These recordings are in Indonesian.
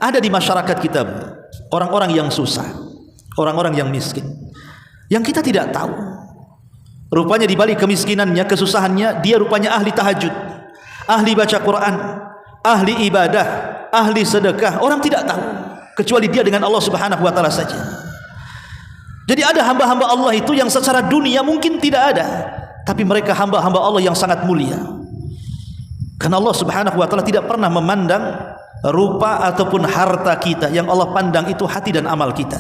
Ada di masyarakat kita orang-orang yang susah, orang-orang yang miskin, yang kita tidak tahu. Rupanya di balik kemiskinannya, kesusahannya, dia rupanya ahli tahajud, ahli baca Quran, ahli ibadah, ahli sedekah. Orang tidak tahu kecuali dia dengan Allah Subhanahu wa taala saja. Jadi ada hamba-hamba Allah itu yang secara dunia mungkin tidak ada, tapi mereka hamba-hamba Allah yang sangat mulia. Karena Allah Subhanahu wa taala tidak pernah memandang rupa ataupun harta kita. Yang Allah pandang itu hati dan amal kita.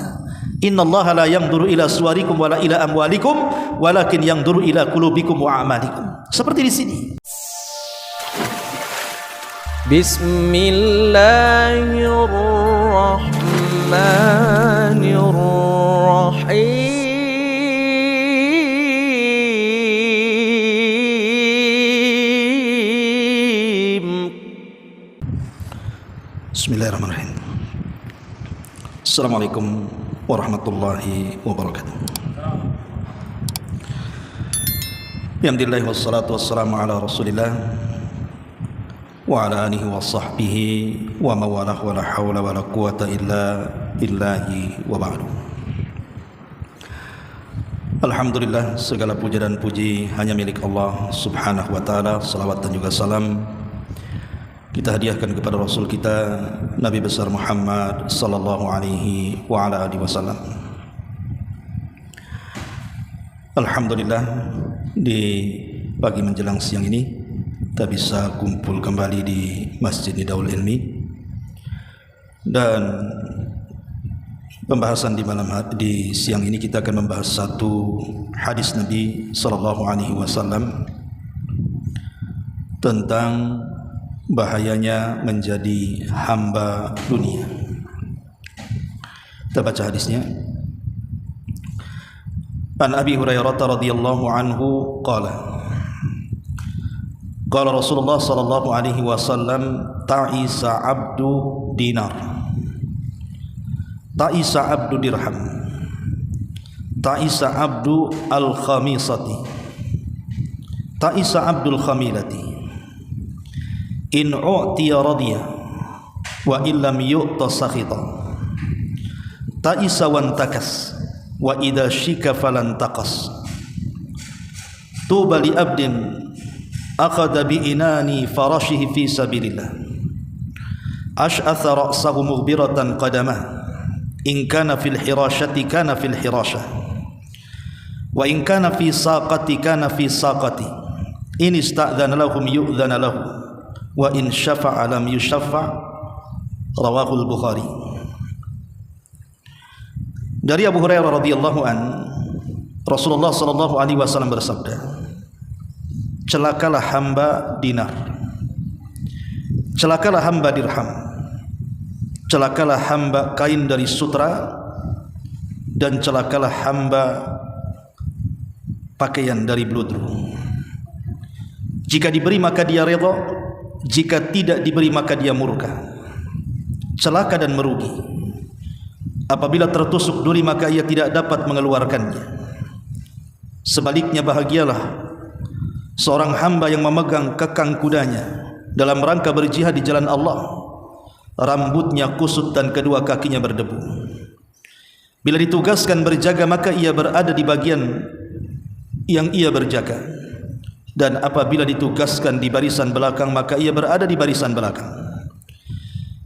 Innallaha la yanzuru ila suwarikum wala ila amwalikum walakin yanzuru ila qulubikum wa a'malikum. Seperti di sini. Bismillahirrahmanirrahim. Assalamualaikum warahmatullahi wabarakatuh. Alhamdulillah wassalatu wassalamu ala Rasulillah wa ala alihi wa sahbihi wa mawalah wa la hawla wa la quwata illa billahi wa ba'du. Alhamdulillah, segala puja dan puji hanya milik Allah Subhanahu wa taala. Salawat dan juga salam kita hadiahkan kepada Rasul kita Nabi besar Muhammad sallallahu alaihi wa ala alihi wasallam. Alhamdulillah, di pagi menjelang siang ini kita bisa kumpul kembali di Masjid Nidaul Ilmi, dan pembahasan di siang ini kita akan membahas satu hadis Nabi sallallahu alaihi wasallam tentang bahayanya menjadi hamba dunia. Kita baca hadisnya. An Abi Hurairah radhiyallahu anhu qala qala Rasulullah sallallahu alaihi wasallam ta'isa abdu dinar, ta'isa abdu dirham, ta'isa abdu al-khamisati, ta'isa abdul khamilati. In u'tiya radiya wa illam yu'ta sakhita, ta'isa wantakas wa idha shika falan taqas. Tuba li abdin akhadha bi inani farashihi fi sabilillah, ash'atha ra'sahu mughbiratan qadamah, in kana fil hirashati kana fil hirashah, wa in kana fi saqati kana fi saqati, in ista'dhana lahum yu'dhana lahu, wa in syafa'a lam yusyaffa'. Rawahul Bukhari. Dari Abu Hurairah radhiyallahu an, Rasulullah sallallahu alaihi wasallam bersabda, celakalah hamba dinar, celakalah hamba dirham, celakalah hamba kain dari sutra, dan celakalah hamba pakaian dari bludru. Jika diberi maka dia redha, jika tidak diberi maka dia murka. Celaka dan merugi. Apabila tertusuk duri maka ia tidak dapat mengeluarkannya. Sebaliknya bahagialah seorang hamba yang memegang kekang kudanya dalam rangka berjihad di jalan Allah, rambutnya kusut dan kedua kakinya berdebu. Bila ditugaskan berjaga maka ia berada di bagian yang ia berjaga, dan apabila ditugaskan di barisan belakang maka ia berada di barisan belakang.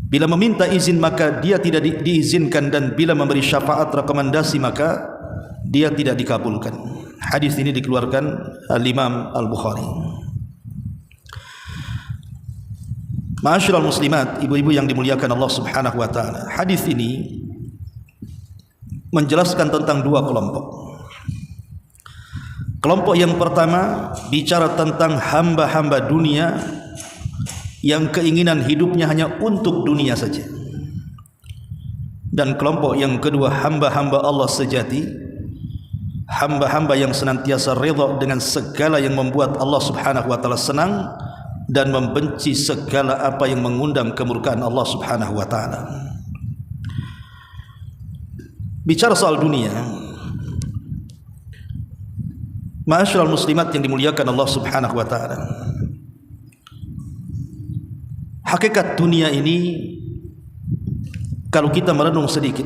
Bila meminta izin maka dia tidak diizinkan, dan bila memberi syafaat rekomendasi maka dia tidak dikabulkan. Hadis ini dikeluarkan Al-Imam Al-Bukhari. Ma'asyiral muslimat, ibu-ibu yang dimuliakan Allah Subhanahu wa taala. Hadis ini menjelaskan tentang dua kelompok. Kelompok yang pertama bicara tentang hamba-hamba dunia yang keinginan hidupnya hanya untuk dunia saja. Dan kelompok yang kedua hamba-hamba Allah sejati, hamba-hamba yang senantiasa redha dengan segala yang membuat Allah Subhanahu wa taala senang dan membenci segala apa yang mengundang kemurkaan Allah Subhanahu wa taala. Bicara soal dunia, ma'asyiral muslimat yang dimuliakan Allah Subhanahu wa taala, hakikat dunia ini kalau kita merenung sedikit.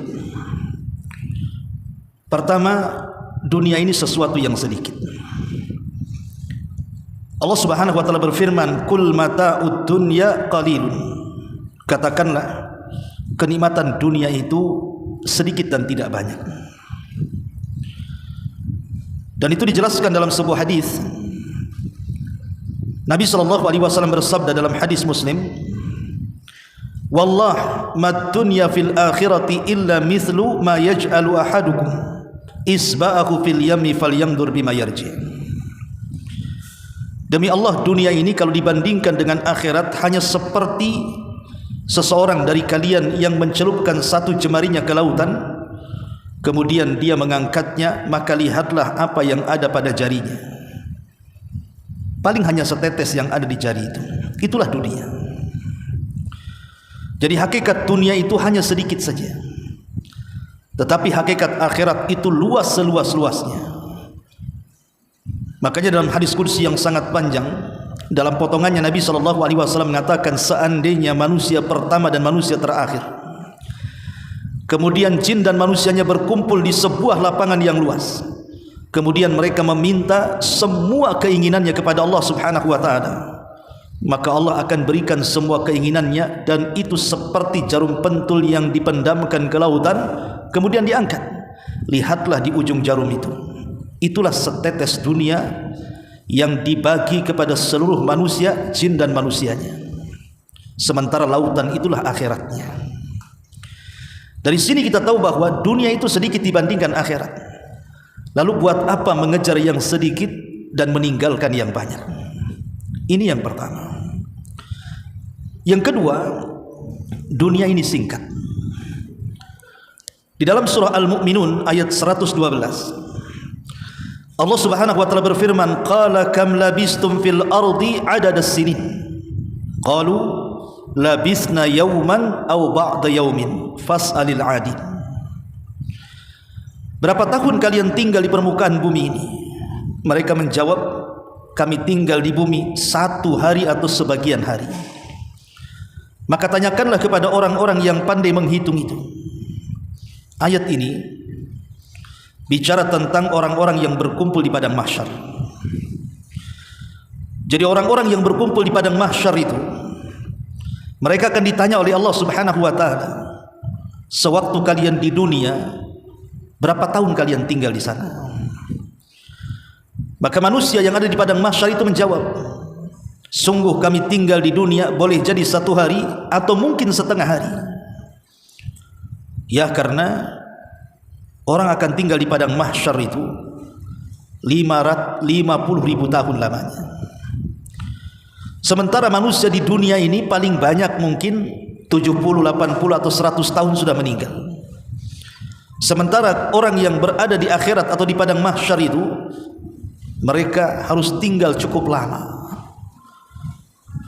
Pertama, dunia ini sesuatu yang sedikit. Allah Subhanahu wa taala berfirman, "Qul mata'ud dunya qalilun." Katakanlah, kenikmatan dunia itu sedikit dan tidak banyak. Dan itu dijelaskan dalam sebuah hadis. Nabi sallallahu alaihi wasallam bersabda dalam hadis Muslim, "Wallah mad dunya fil akhirati illa mithlu ma yaj'alu ahadukum isba'ahu fil yammi falyanzur bima yarji." Demi Allah, dunia ini kalau dibandingkan dengan akhirat hanya seperti seseorang dari kalian yang mencelupkan satu jemarinya ke lautan, kemudian dia mengangkatnya, maka lihatlah apa yang ada pada jarinya. Paling hanya setetes yang ada di jari itu. Itulah dunia. Jadi hakikat dunia itu hanya sedikit saja. Tetapi hakikat akhirat itu luas seluas-luasnya. Makanya dalam hadis qudsi yang sangat panjang, dalam potongannya Nabi SAW mengatakan, seandainya manusia pertama dan manusia terakhir, kemudian jin dan manusianya berkumpul di sebuah lapangan yang luas, kemudian mereka meminta semua keinginannya kepada Allah Subhanahu wa taala, maka Allah akan berikan semua keinginannya, dan itu seperti jarum pentul yang dipendamkan ke lautan kemudian diangkat. Lihatlah di ujung jarum itu, itulah setetes dunia yang dibagi kepada seluruh manusia, jin dan manusianya. Sementara lautan itulah akhiratnya. Dari sini kita tahu bahwa dunia itu sedikit dibandingkan akhirat. Lalu buat apa mengejar yang sedikit dan meninggalkan yang banyak? Ini yang pertama. Yang kedua, dunia ini singkat. Di dalam surah Al-Mu'minun ayat 112, Allah Subhanahu wa taala berfirman, "Qala kam labistum fil ardi adadas sinin?" Qalu labisna yawman aw ba'da yawmin fas'alil 'adid. Berapa tahun kalian tinggal di permukaan bumi ini? Mereka menjawab, kami tinggal di bumi 1 hari atau sebagian hari. Maka tanyakanlah kepada orang-orang yang pandai menghitung itu. Ayat ini bicara tentang orang-orang yang berkumpul di padang mahsyar. Jadi orang-orang yang berkumpul di padang mahsyar itu, mereka akan ditanya oleh Allah Subhanahu wa taala, sewaktu kalian di dunia, berapa tahun kalian tinggal di sana? Maka manusia yang ada di padang mahsyar itu menjawab, sungguh kami tinggal di dunia boleh jadi 1 hari atau mungkin setengah hari. Ya, karena orang akan tinggal di padang mahsyar itu 50.000 tahun lamanya. Sementara manusia di dunia ini paling banyak mungkin 70, 80 atau 100 tahun sudah meninggal. Sementara orang yang berada di akhirat atau di padang mahsyar itu, mereka harus tinggal cukup lama.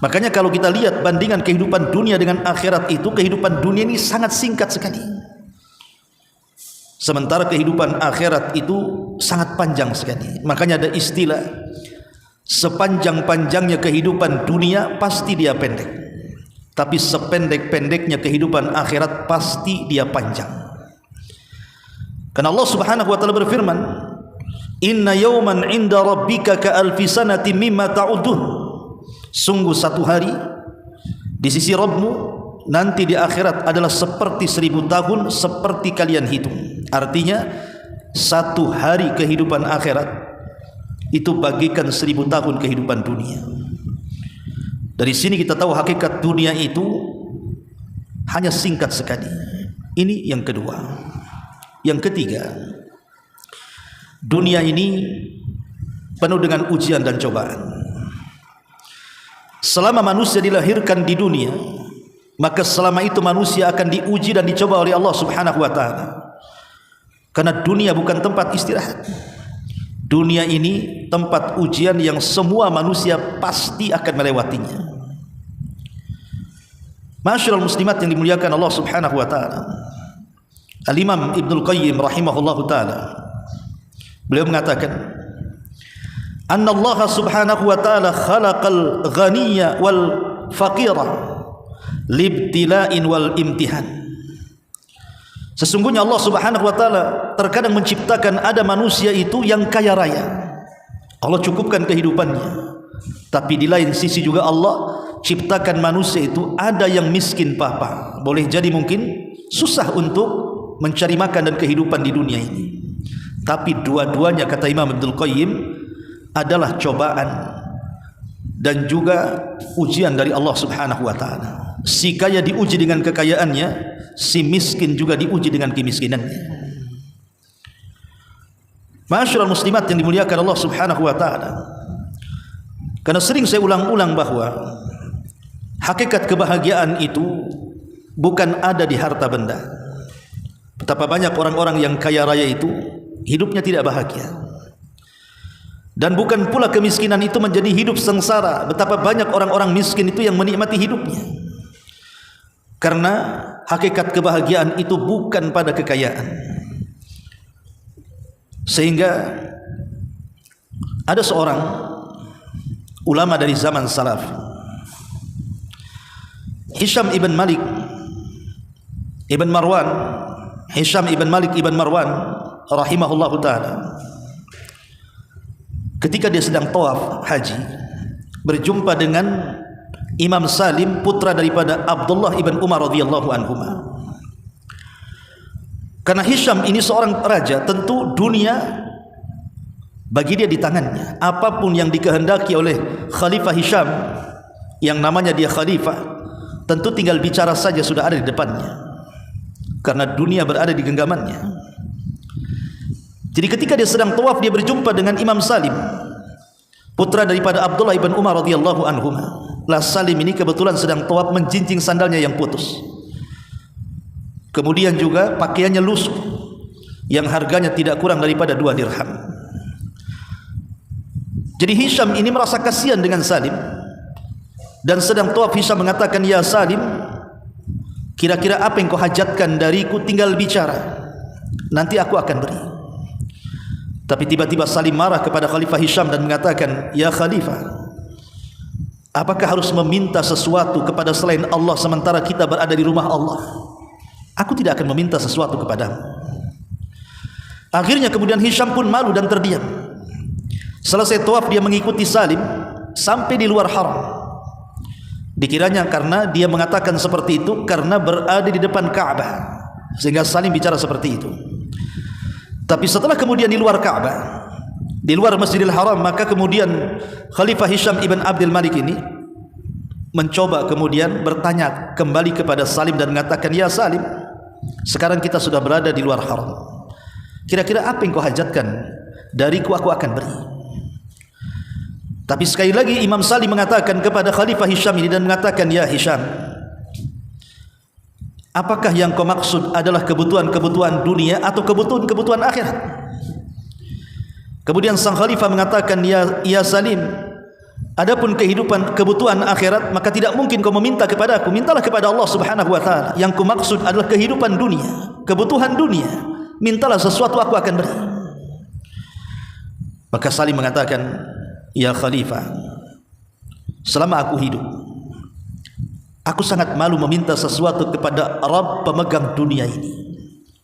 Makanya kalau kita lihat bandingan kehidupan dunia dengan akhirat itu, kehidupan dunia ini sangat singkat sekali. Sementara kehidupan akhirat itu sangat panjang sekali. Makanya ada istilah, sepanjang-panjangnya kehidupan dunia pasti dia pendek, tapi sependek-pendeknya kehidupan akhirat pasti dia panjang. Karena Allah Subhanahu wa taala berfirman, "Inna yawman 'inda rabbika ka alfi sanati mimma ta'udun." Sungguh 1 hari di sisi Rabbmu nanti di akhirat adalah seperti 1000 tahun seperti kalian hitung. Artinya 1 hari kehidupan akhirat itu bagikan 1000 tahun kehidupan dunia. Dari sini kita tahu hakikat dunia itu hanya singkat sekali. Ini yang kedua. Yang ketiga, dunia ini penuh dengan ujian dan cobaan. Selama manusia dilahirkan di dunia, maka selama itu manusia akan diuji dan dicoba oleh Allah Subhanahu wa taala. Karena dunia bukan tempat istirahat. Dunia ini tempat ujian yang semua manusia pasti akan melewatinya. Ma'asyiral muslimat yang dimuliakan Allah Subhanahu wa taala. Al-Imam Ibnul Qayyim rahimahullahu taala, beliau mengatakan, "Anna Allah Subhanahu wa taala khalaqal ghaniyya wal faqira libtila'in wal imtihan." Sesungguhnya Allah Subhanahu wa taala terkadang menciptakan ada manusia itu yang kaya raya. Allah cukupkan kehidupannya. Tapi di lain sisi juga Allah ciptakan manusia itu ada yang miskin papa. Boleh jadi mungkin susah untuk mencari makan dan kehidupan di dunia ini. Tapi dua-duanya kata Imam Ibnul Qayyim adalah cobaan dan juga ujian dari Allah Subhanahu wa taala. Si kaya diuji dengan kekayaannya, si miskin juga diuji dengan kemiskinannya. Ma'asyiral muslimat yang dimuliakan Allah Subhanahu wa taala. Karena sering saya ulang-ulang bahwa hakikat kebahagiaan itu bukan ada di harta benda. Betapa banyak orang-orang yang kaya raya itu hidupnya tidak bahagia. Dan bukan pula kemiskinan itu menjadi hidup sengsara. Betapa banyak orang-orang miskin itu yang menikmati hidupnya. Karena hakikat kebahagiaan itu bukan pada kekayaan. Sehingga ada seorang ulama dari zaman salaf, Hisham ibn Malik ibn Marwan, Hisham ibn Malik ibn Marwan rahimahullahu ta'ala, ketika dia sedang tawaf haji berjumpa dengan Imam Salim, putra daripada Abdullah ibn Umar radhiyallahu anhuma. Karena Hisham ini seorang raja, tentu dunia bagi dia di tangannya. Apapun yang dikehendaki oleh Khalifah Hisham, yang namanya dia khalifah, tentu tinggal bicara saja sudah ada di depannya. Karena dunia berada di genggamannya. Jadi ketika dia sedang tawaf, dia berjumpa dengan Imam Salim, putra daripada Abdullah ibn Umar radhiyallahu anhuma. Lah Salim ini kebetulan sedang tawaf menjinjing sandalnya yang putus. Kemudian juga pakaiannya lusuh yang harganya tidak kurang daripada 2 dirham. Jadi Hisham ini merasa kasihan dengan Salim, dan sedang tawaf Hisham mengatakan, "Ya Salim, kira-kira apa yang kau hajatkan dariku, tinggal bicara, nanti aku akan beri." Tapi tiba-tiba Salim marah kepada Khalifah Hisham dan mengatakan, "Ya Khalifah, apakah harus meminta sesuatu kepada selain Allah sementara kita berada di rumah Allah? Aku tidak akan meminta sesuatu kepadamu." Akhirnya kemudian Hisham pun malu dan terdiam. Selesai tawaf dia mengikuti Salim sampai di luar haram. Dikiranya karena dia mengatakan seperti itu karena berada di depan Ka'bah, sehingga Salim bicara seperti itu. Tapi setelah kemudian di luar Ka'bah, di luar Masjidil Haram, maka kemudian Khalifah Hisham ibn Abdul Malik ini mencoba kemudian bertanya kembali kepada Salim dan mengatakan, "Ya Salim, sekarang kita sudah berada di luar haram. Kira-kira apa yang kau hajatkan dariku, aku akan beri." Tapi sekali lagi Imam Salim mengatakan kepada Khalifah Hisham ini dan mengatakan, "Ya Hisham, apakah yang kau maksud adalah kebutuhan-kebutuhan dunia atau kebutuhan-kebutuhan akhirat?" Kemudian sang khalifah mengatakan, "Ya Salim, adapun kebutuhan akhirat, maka tidak mungkin kau meminta kepada aku. Mintalah kepada Allah Subhanahu wa taala. Yang ku maksud adalah kehidupan dunia, kebutuhan dunia. Mintalah sesuatu, aku akan beri." Maka Salim mengatakan, "Ya Khalifah, selama aku hidup, aku sangat malu meminta sesuatu kepada Rabb pemegang dunia ini.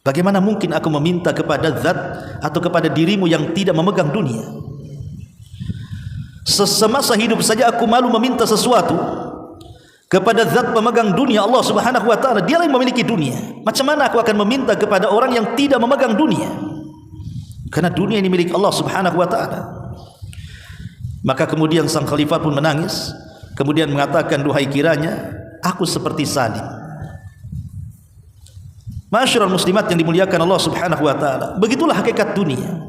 Bagaimana mungkin aku meminta kepada zat atau kepada dirimu yang tidak memegang dunia? Semasa hidup saja aku malu meminta sesuatu kepada zat pemegang dunia, Allah Subhanahu wa taala. Dialah yang memiliki dunia. Macam mana aku akan meminta kepada orang yang tidak memegang dunia? Karena dunia ini milik Allah Subhanahu wa taala." Maka kemudian sang khalifah pun menangis, kemudian mengatakan, "Duhai kiranya aku seperti Salim." Ma'asyiral muslimat yang dimuliakan Allah Subhanahu wa taala. Begitulah hakikat dunia.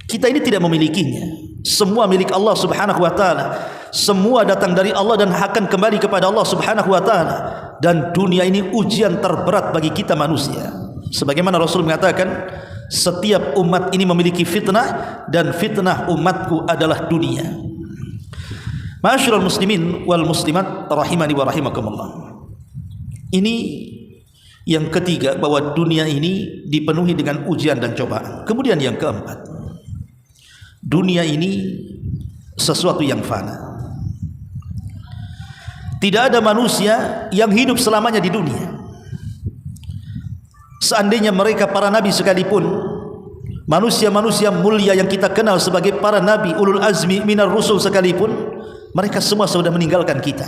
Kita ini tidak memilikinya. Semua milik Allah Subhanahu wa taala. Semua datang dari Allah dan akan kembali kepada Allah Subhanahu wa taala. Dan dunia ini ujian terberat bagi kita manusia. Sebagaimana Rasul mengatakan, setiap umat ini memiliki fitnah, dan fitnah umatku adalah dunia. Ma'asyiral muslimin wal muslimat rahimani wa rahimakumullah. Ini yang ketiga, bahwa dunia ini dipenuhi dengan ujian dan cobaan. Kemudian yang keempat, dunia ini sesuatu yang fana. Tidak ada manusia yang hidup selamanya di dunia. seandainya mereka para nabi sekalipun, manusia-manusia mulia yang kita kenal sebagai para nabi, ulul azmi minar rusul sekalipun, mereka semua sudah meninggalkan kita.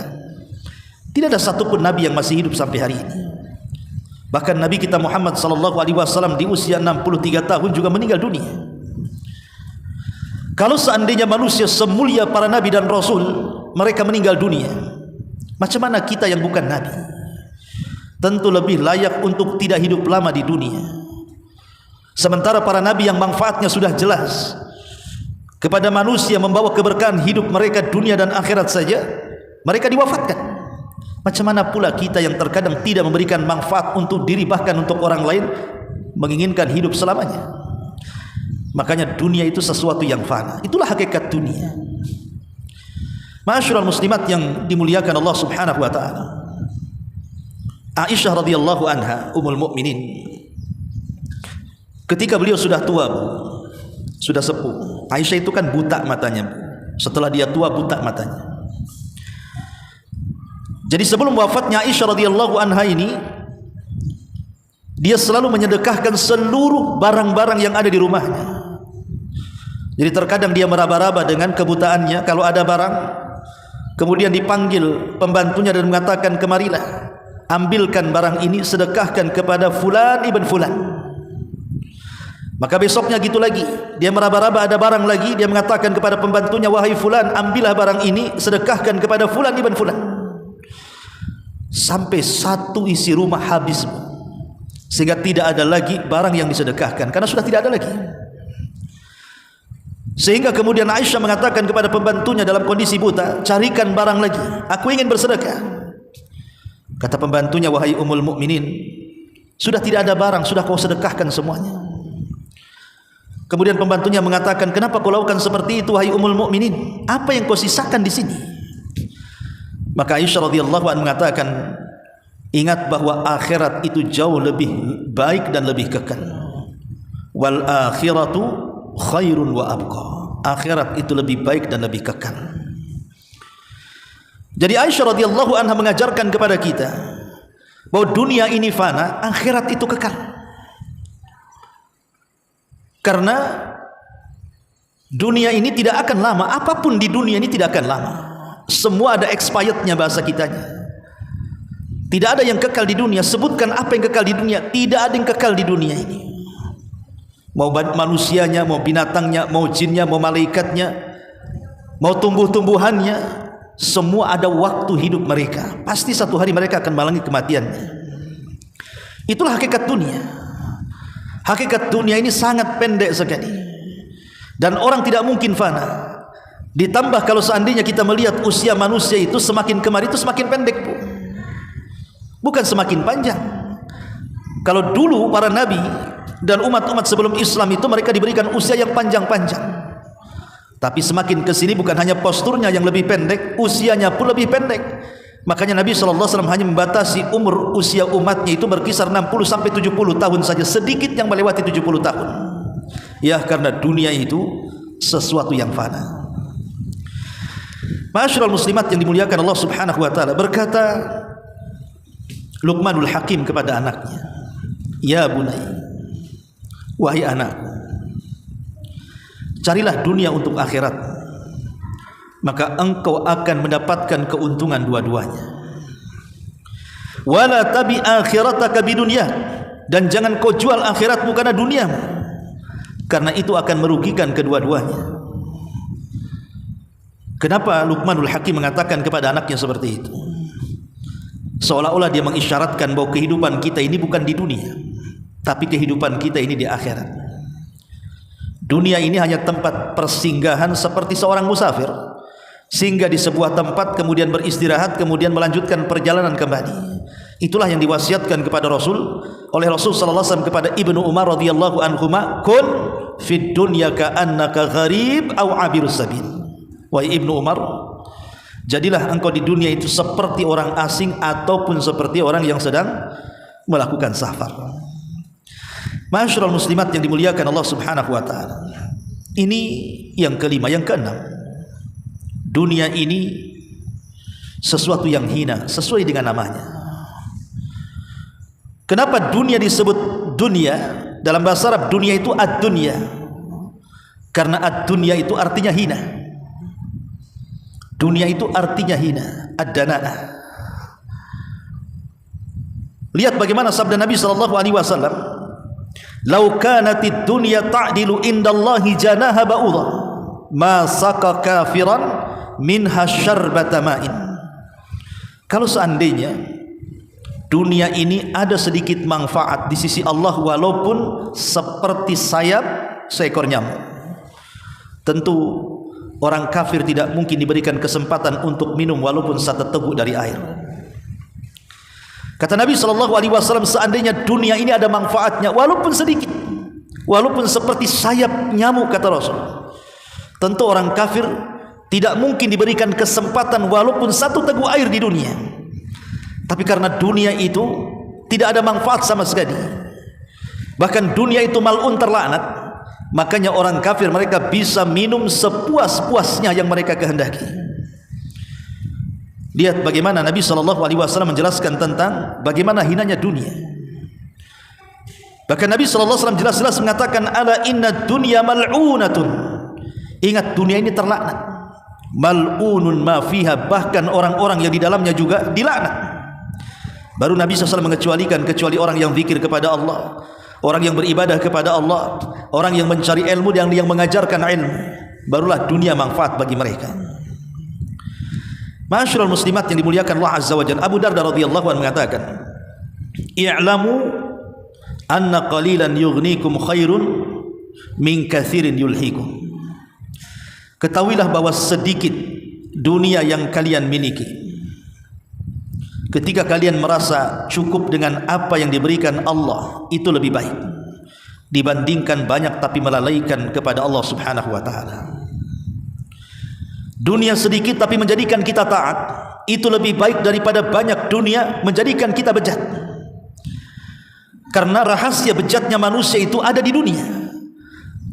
Tidak ada satupun nabi yang masih hidup sampai hari ini. Bahkan Nabi kita Muhammad sallallahu alaihi wasallam di usia 63 tahun juga meninggal dunia. Kalau seandainya manusia semulia para nabi dan rasul mereka meninggal dunia, macam mana kita yang bukan nabi? Tentu lebih layak untuk tidak hidup lama di dunia. Sementara para nabi yang manfaatnya sudah jelas kepada manusia, membawa keberkahan hidup mereka dunia dan akhirat saja, mereka diwafatkan. Macam mana pula kita yang terkadang tidak memberikan manfaat untuk diri bahkan untuk orang lain, menginginkan hidup selamanya? Makanya dunia itu sesuatu yang fana. Itulah hakikat dunia. Ma'asyiral muslimat yang dimuliakan Allah Subhanahu wa taala. Aisyah radhiyallahu anha, ummul mukminin, ketika beliau sudah tua, sudah sepuh. Aisyah itu kan buta matanya, setelah dia tua buta matanya. Jadi sebelum wafatnya Aisyah radhiyallahu anha ini, dia selalu menyedekahkan seluruh barang-barang yang ada di rumahnya. Jadi terkadang dia meraba-raba dengan kebutaannya. Kalau ada barang, kemudian dipanggil pembantunya dan mengatakan, kemarilah, ambilkan barang ini, sedekahkan kepada fulan ibn fulan. Maka besoknya gitu lagi, dia meraba-raba ada barang lagi, dia mengatakan kepada pembantunya, wahai fulan, ambillah barang ini, sedekahkan kepada fulan ibn fulan. Sampai satu isi rumah habis, sehingga tidak ada lagi barang yang disedekahkan karena sudah tidak ada lagi. Sehingga kemudian Aisyah mengatakan kepada pembantunya dalam kondisi buta, carikan barang lagi, aku ingin bersedekah. Kata pembantunya, wahai ummul mukminin, sudah tidak ada barang, sudah kau sedekahkan semuanya. Kemudian pembantunya mengatakan, kenapa kau lakukan seperti itu wahai ummul mukminin? Apa yang kau sisakan di sini? Maka Aisyah radhiyallahu anha mengatakan, ingat bahwa akhirat itu jauh lebih baik dan lebih kekal. Wal akhiratu khairun wa abqa. Akhirat itu lebih baik dan lebih kekal. Jadi Aisyah radhiyallahu anha mengajarkan kepada kita bahwa dunia ini fana, akhirat itu kekal. Karena dunia ini tidak akan lama, apapun di dunia ini tidak akan lama. Semua ada expirednya bahasa kitanya. Tidak ada yang kekal di dunia. Sebutkan apa yang kekal di dunia. Tidak ada yang kekal di dunia ini. Mau manusianya, mau binatangnya, mau jinnya, mau malaikatnya, mau tumbuh-tumbuhannya, semua ada waktu hidup mereka. Pasti satu hari mereka akan mengalami kematiannya. Itulah hakikat dunia. Hakikat dunia ini sangat pendek sekali. Dan orang tidak mungkin fana. Ditambah kalau seandainya kita melihat usia manusia itu semakin kemari itu semakin pendek, Bu. Bukan semakin panjang. Kalau dulu para nabi dan umat-umat sebelum Islam itu mereka diberikan usia yang panjang-panjang. Tapi semakin ke sini bukan hanya posturnya yang lebih pendek, usianya pun lebih pendek. Makanya Nabi SAW hanya membatasi umur usia umatnya itu berkisar 60 sampai 70 tahun saja, sedikit yang melewati 70 tahun. Ya, karena dunia itu sesuatu yang fana. Ma'asyiral muslimat yang dimuliakan Allah Subhanahu wa taala, berkata Luqmanul Hakim kepada anaknya, ya bunai, wahai anakku, carilah dunia untuk akhirat, maka engkau akan mendapatkan keuntungan dua-duanya. Wala tabi akhirataka bidunya, dan jangan kau jual akhiratmu karena duniamu, karena itu akan merugikan kedua-duanya. Kenapa Luqmanul Hakim mengatakan kepada anaknya seperti itu? Seolah-olah dia mengisyaratkan bahwa kehidupan kita ini bukan di dunia, tapi kehidupan kita ini di akhirat. Dunia ini hanya tempat persinggahan seperti seorang musafir, singgah di sebuah tempat, kemudian beristirahat, kemudian melanjutkan perjalanan kembali. Itulah yang diwasiatkan kepada Rasul oleh Rasul sallallahu alaihi wasallam kepada Ibnu Umar radhiyallahu anhuma, kun fid dunya ka'annaka gharib aw abirus sabil. Wahai Ibnu Umar, jadilah engkau di dunia itu seperti orang asing ataupun seperti orang yang sedang melakukan safar. Ma'asyiral muslimat yang dimuliakan Allah Subhanahu wa taala. Ini yang kelima, yang keenam. Dunia ini sesuatu yang hina sesuai dengan namanya. Kenapa dunia disebut dunya, dalam bahasa Arab dunia itu ad-dunya, karena ad-dunya itu artinya hina. Dunia itu artinya hina, ad-dana'ah. Lihat bagaimana sabda Nabi SAW, "Lau kanatid dunya ta'dilu indallahi janaha ba'udha, ma saqa kafiran minha syarbata ma'in." Kalau seandainya dunia ini ada sedikit manfaat di sisi Allah walaupun seperti sayap seekor nyamuk, tentu orang kafir tidak mungkin diberikan kesempatan untuk minum walaupun satu teguk dari air. Kata Nabi SAW, seandainya dunia ini ada manfaatnya walaupun sedikit, walaupun seperti sayap nyamuk, kata Rasul, tentu orang kafir tidak mungkin diberikan kesempatan walaupun satu teguk air di dunia. Tapi karena dunia itu tidak ada manfaat sama sekali, bahkan dunia itu mal'un, terlaknat, makanya orang kafir mereka bisa minum sepuas-puasnya yang mereka kehendaki. Lihat bagaimana Nabi SAW menjelaskan tentang bagaimana hinanya dunia. Bahkan Nabi SAW jelas-jelas mengatakan, "Ala inna dunya mal'unatun." Ingat, dunia ini terlaknat. Mal'unun ma fiha, bahkan orang-orang yang di dalamnya juga dilaknat. Baru Nabi SAW mengecualikan, kecuali orang yang zikir kepada Allah, orang yang beribadah kepada Allah, orang yang mencari ilmu dan yang mengajarkan ilmu, barulah dunia manfaat bagi mereka. Ma'asyiral muslimat yang dimuliakan Allah Azza wa Jalla, Abu Darda radhiyallahu anhu mengatakan, "I'lamu anna qalilan yughnikum khairun min katsirin yulhikum." Ketahuilah bahwa sedikit dunia yang kalian miliki, ketika kalian merasa cukup dengan apa yang diberikan Allah, itu lebih baik dibandingkan banyak tapi melalaikan kepada Allah Subhanahu wa taala. Dunia sedikit tapi menjadikan kita taat, itu lebih baik daripada banyak dunia menjadikan kita bejat. Karena rahasia bejatnya manusia itu ada di dunia,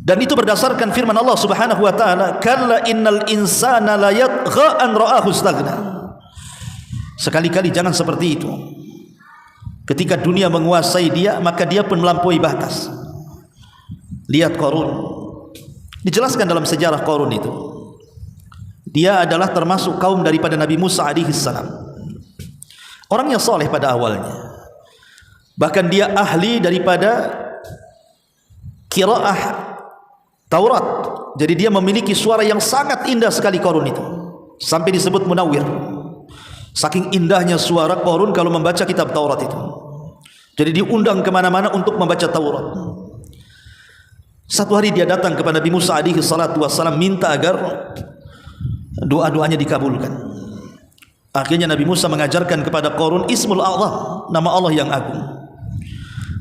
dan itu berdasarkan firman Allah Subhanahu wa taala, "Kalla innal insana la yatgha an ra'ahu istaghna." Sekali-kali jangan seperti itu. Ketika dunia menguasai dia, maka dia pun melampaui batas. Lihat Qarun, dijelaskan dalam sejarah Qarun itu, dia adalah termasuk kaum daripada Nabi Musa alaihissalam, orang yang soleh pada awalnya, bahkan dia ahli daripada qiraah Taurat. Jadi dia memiliki suara yang sangat indah sekali Qarun itu, sampai disebut munawwir. Saking indahnya suara Qarun kalau membaca kitab Taurat itu. Jadi diundang kemana-mana untuk membaca Taurat. Satu hari dia datang kepada Nabi Musa alaihi salatu wassalam, minta agar doa-doanya dikabulkan. Akhirnya Nabi Musa mengajarkan kepada Qarun Ismul A'zam, nama Allah yang agung,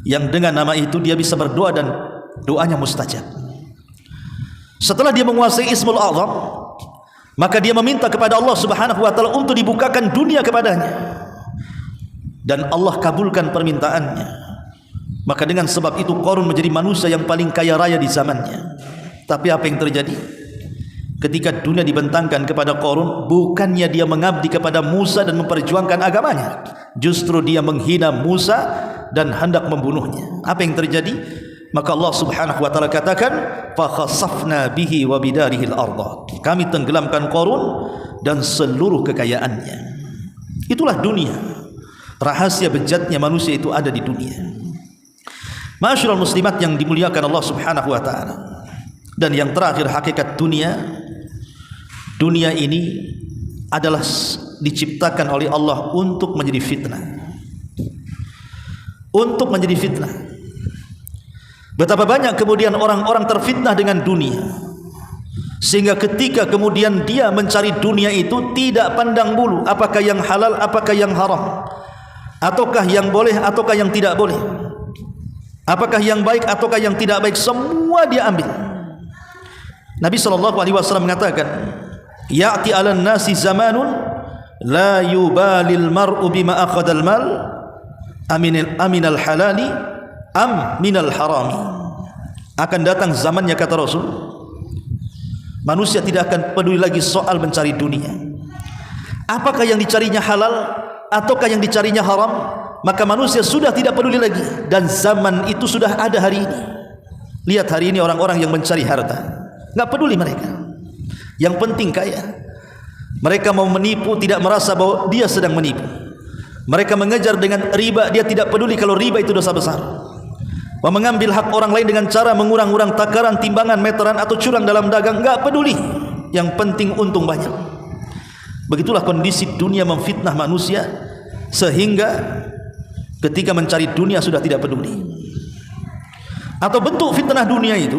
yang dengan nama itu dia bisa berdoa dan doanya mustajab. Setelah dia menguasai Ismul A'zam, maka dia meminta kepada Allah Subhanahu wa taala untuk dibukakan dunia kepadanya, dan Allah kabulkan permintaannya. Maka dengan sebab itu Qarun menjadi manusia yang paling kaya raya di zamannya. Tapi apa yang terjadi? Ketika dunia dibentangkan kepada Qarun, bukannya dia mengabdi kepada Musa dan memperjuangkan agamanya, justru dia menghina Musa dan hendak membunuhnya. Apa yang terjadi? Maka Allah Subhanahu wa taala katakan, "Fa khasafna bihi wa bidarihi al-ardh." Kami tenggelamkan Qarun dan seluruh kekayaannya. Itulah dunia. Rahasia bejatnya manusia itu ada di dunia. Ma'asyiral muslimat yang dimuliakan Allah Subhanahu wa taala. Dan yang terakhir, hakikat dunia, dunia ini adalah diciptakan oleh Allah untuk menjadi fitnah. Untuk menjadi fitnah. Betapa banyak kemudian orang-orang terfitnah dengan dunia, sehingga ketika kemudian dia mencari dunia itu tidak pandang bulu apakah yang halal, apakah yang haram, ataukah yang boleh, ataukah yang tidak boleh, apakah yang baik, ataukah yang tidak baik, semua dia ambil. Nabi SAW mengatakan, "Ya'ti 'alan nasi zamanun la yubalil mar'u bima akhadal mal aminal halali am minal harami." Akan datang zamannya, kata Rasul, manusia tidak akan peduli lagi soal mencari dunia, apakah yang dicarinya halal ataukah yang dicarinya haram, maka manusia sudah tidak peduli lagi. Dan zaman itu sudah ada hari ini. Lihat hari ini orang-orang yang mencari harta, nggak peduli mereka, yang penting kaya. Mereka mau menipu, tidak merasa bahwa dia sedang menipu. Mereka mengejar dengan riba, dia tidak peduli kalau riba itu dosa besar. Mengambil hak orang lain dengan cara mengurang-urang takaran, timbangan, meteran atau curang dalam dagang, nggak peduli. Yang penting untung banyak. Begitulah kondisi dunia memfitnah manusia, sehingga ketika mencari dunia sudah tidak peduli. Atau bentuk fitnah dunia itu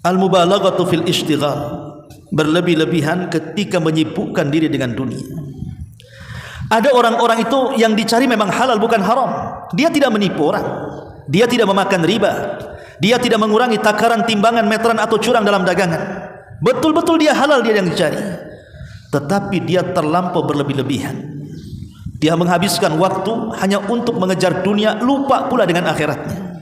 al-mubalaghatu fil ishtighal, berlebih-lebihan ketika menyibukkan diri dengan dunia. Ada orang-orang itu yang dicari memang halal bukan haram. Dia tidak menipu orang, dia tidak memakan riba, dia tidak mengurangi takaran, timbangan, meteran atau curang dalam dagangan. Betul-betul dia halal, dia yang dicari. Tetapi dia terlampau berlebih-lebihan. Dia menghabiskan waktu hanya untuk mengejar dunia, lupa pula dengan akhiratnya.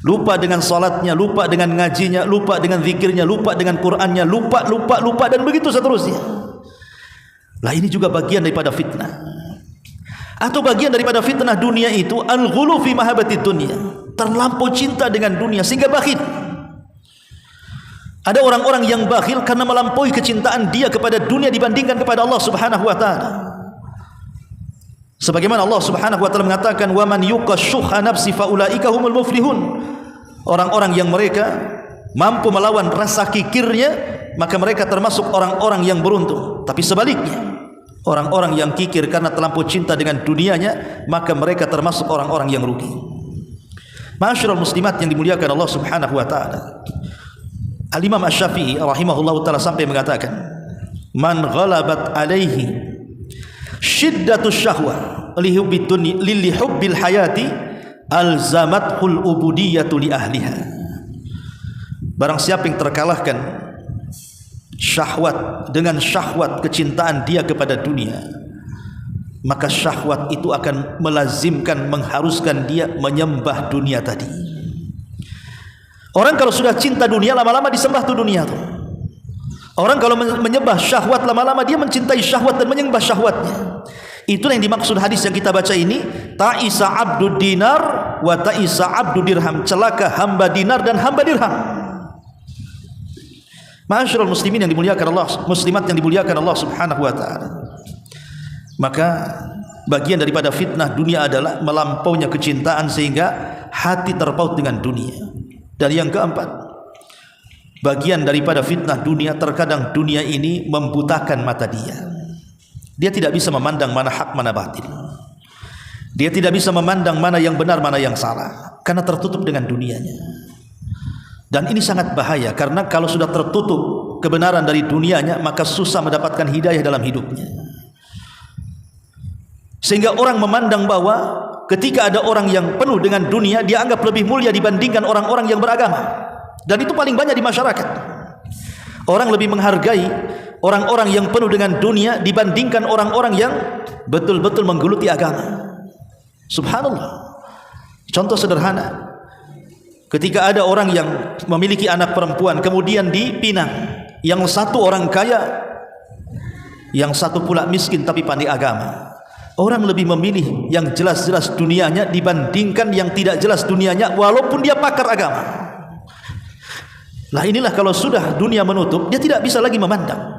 Lupa dengan salatnya, lupa dengan ngajinya, lupa dengan zikirnya, lupa dengan Qur'annya, lupa dan begitu seterusnya. Lah ini juga bagian daripada fitnah. Atau bagian daripada fitnah dunia itu al-ghulu fi mahabbatid dunya, terlampau cinta dengan dunia sehingga bakhil. Ada orang-orang yang bakhil karena melampaui kecintaan dia kepada dunia dibandingkan kepada Allah Subhanahu wa taala. Sebagaimana Allah Subhanahu wa taala mengatakan, "Wa man yuqashuha nafsi fa ulaika humul muflihun." Orang-orang yang mereka mampu melawan rasa kikirnya, maka mereka termasuk orang-orang yang beruntung. Tapi sebaliknya, orang-orang yang kikir karena terlampau cinta dengan dunianya, maka mereka termasuk orang-orang yang rugi. Ma'asyiral muslimat yang dimuliakan Allah Subhanahu wa taala. Al-Imam Asy-Syafi'i rahimahullahu taala sampai mengatakan, "Man ghalabat alaihi syiddatus syahwah li hubbil hayati alzamatul ubudiyatu li ahliha." Barang siapa yang terkalahkan syahwat dengan syahwat kecintaan dia kepada dunia, maka syahwat itu akan melazimkan, mengharuskan dia menyembah dunia tadi. Orang kalau sudah cinta dunia, lama-lama disembah tuh dunia tuh. Orang kalau menyembah syahwat, lama-lama dia mencintai syahwat dan menyembah syahwatnya. Itulah yang dimaksud hadis yang kita baca ini, ta'isa abdu dinar wa ta'isa abdu dirham. Celaka hamba dinar dan hamba dirham. Ma'asyiral muslimin yang dimuliakan Allah, muslimat yang dimuliakan Allah Subhanahu wa taala. Maka bagian daripada fitnah dunia adalah melampaunya kecintaan sehingga hati terpaut dengan dunia. Dan yang keempat, bagian daripada fitnah dunia, terkadang dunia ini membutakan mata dia. Dia tidak bisa memandang mana hak mana batil. Dia tidak bisa memandang mana yang benar mana yang salah, karena tertutup dengan dunianya. Dan ini sangat bahaya, karena kalau sudah tertutup kebenaran dari dunianya, maka susah mendapatkan hidayah dalam hidupnya. Sehingga orang memandang bahwa ketika ada orang yang penuh dengan dunia, dia anggap lebih mulia dibandingkan orang-orang yang beragama. Dan itu paling banyak di masyarakat. Orang lebih menghargai orang-orang yang penuh dengan dunia dibandingkan orang-orang yang betul-betul menggeluti agama. Subhanallah. Contoh sederhana, ketika ada orang yang memiliki anak perempuan, kemudian dipinang, yang satu orang kaya, yang satu pula miskin tapi pandai agama. Orang lebih memilih yang jelas-jelas dunianya dibandingkan yang tidak jelas dunianya, walaupun dia pakar agama. Lah inilah kalau sudah dunia menutup, dia tidak bisa lagi memandang